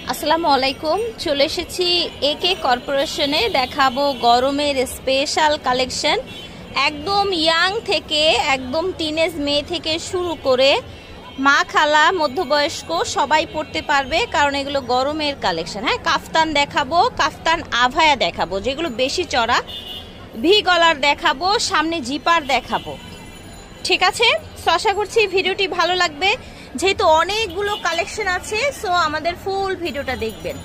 আসসালামু আলাইকুম, চলে এসেছি একে কর্পোরেশনে। দেখাবো গরমের স্পেশাল কালেকশন। একদম ইয়াং থেকে একদম টিনেজ মেয়ে থেকে শুরু করে মা খালা মধ্যবয়স্ক সবাই পড়তে পারবে, কারণ এগুলো গরমের কালেকশন। হ্যাঁ, কাফতান দেখাবো, কাফতান আভায়া দেখাবো যেগুলো বেশি চড়া, ভি গলার দেখাবো, সামনে জিপার দেখাবো। ঠিক আছে, সো আশা করছি ভিডিওটি ভালো লাগবে। যেহেতু অনেকগুলো কালেকশন আছে, সো আমাদের ফুল ভিডিওটা দেখবেন।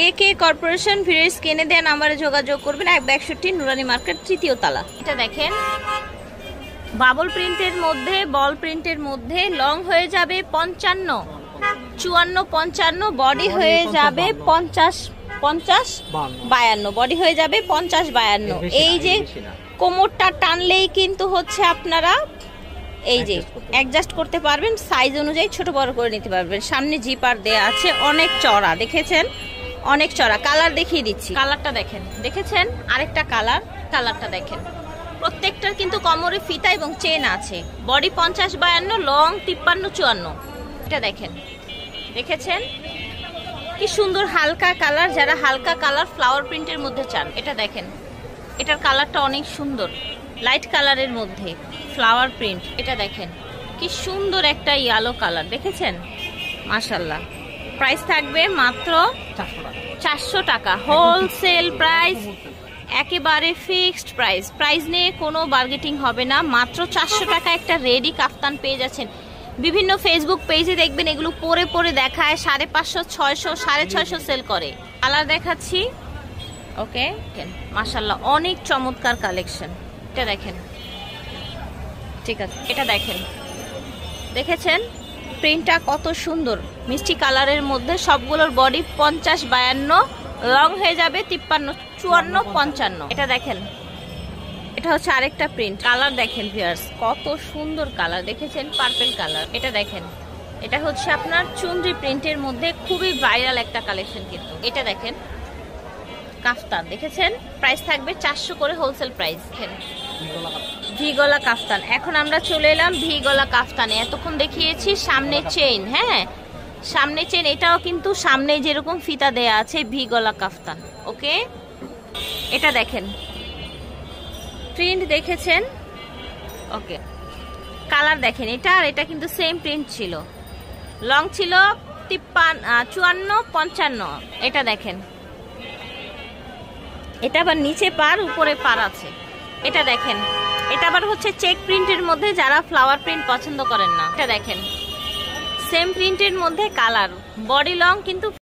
একে কর্পোরেশন ভিডিও স্ক্রিনে দেন, নাম্বারে যোগাযোগ করবেন। 162 নুরানি মার্কেট, 3য় তলা। এটা দেখেন, বাবল প্রিন্টের মধ্যে, বল প্রিন্টের মধ্যে, লং হয়ে যাবে 55, 54, 55, বডি হয়ে যাবে 50, 52, বডি হয়ে যাবে 50, 52। এই যে কোমরটা টানলেই কিন্তু হচ্ছে আপনারা এই যে অ্যাডজাস্ট করতে পারবেন, সাইজ অনুযায়ী ছোট বড় করে নিতে পারবেন। সামনে জিপার দেয়া আছে, অনেক চড়া, দেখেছেন অনেক চড়া। কালার দেখিয়ে দিচ্ছি, কালারটা দেখেন, দেখেছেন আরেকটা কালারটা দেখেন। প্রত্যেকটার কিন্তু কোমরে ফিতা এবং চেন আছে। Body 50, 52, long 53, 54। এটা দেখেন, দেখেছেন কি সুন্দর হালকা কালার। যারা হালকা কালার ফ্লাওয়ার প্রিন্টের মধ্যে চান, এটা দেখেন, এটার কালারটা অনেক সুন্দর, লাইট কালারের মধ্যে ফ্লাওয়ার প্রিন্ট। এটা দেখেন কি সুন্দর একটা ইয়েলো কালার, দেখেছেন মাশাআল্লাহ। প্রাইস থাকবে মাত্র 400 টাকা, হোলসেল প্রাইস, একেবারে ফিক্সড প্রাইস। প্রাইস নিয়ে কোনো বার্গেটিং হবে না। মাত্র 400 টাকা একটা রেডি কাফতান পেয়ে যাচ্ছেন। বিভিন্ন ফেসবুক পেজে দেখবেন এগুলো পরে পরে দেখায় 550, 600, 650 সেল করে। কালার দেখাচ্ছি, ওকে মাশাআল্লাহ, অনেক চমৎকার কালেকশন। এটা দেখেন, ঠিক আছে, এটা দেখেন, দেখেছেন প্রিন্টটা কত সুন্দর, মিষ্টি কালারের মধ্যে। সবগুলোর বডি 50, 52, লং হয়ে যাবে 53, 54, 55। এটা দেখেন, এটা হচ্ছে আরেকটা প্রিন্ট। কালার দেখেন ভিউয়ার্স, কত সুন্দর কালার, দেখেছেন পার্পল কালার। এটা দেখেন, এটা হচ্ছে আপনার চুনরি প্রিন্টের মধ্যে খুবই ভাইরাল একটা কালেকশন কিন্তু। এটা দেখেন কাফতান, দেখেছেন প্রাইস থাকবে 400 করে হোলসেল প্রাইস। ভি গলা কাফতান। এখন আমরা চলে এলাম ভি গলা কাফতানে। এতক্ষণ দেখিয়েছি সামনে চেইন, হ্যাঁ সামনে চেইন, এটাও কিন্তু সামনে যেরকম ফিতা দেয়া আছে, ভি গলা কাফতান। ওকে, এটা দেখেন প্রিন্ট, দেখেছেন ওকে, কালার দেখেন। এটা আর এটা কিন্তু সেম প্রিন্ট ছিল, লং ছিল 53, 54, 55। এটা দেখেন, এটা আবার নিচে পার উপরে পার আছে। এটা দেখেন, এটা আবার হচ্ছে চেক প্রিন্টের মধ্যে, যারা ফ্লাওয়ার প্রিন্ট পছন্দ করেন না। এটা দেখেন সেম প্রিন্টের মধ্যে কালার, বডি লং কিন্তু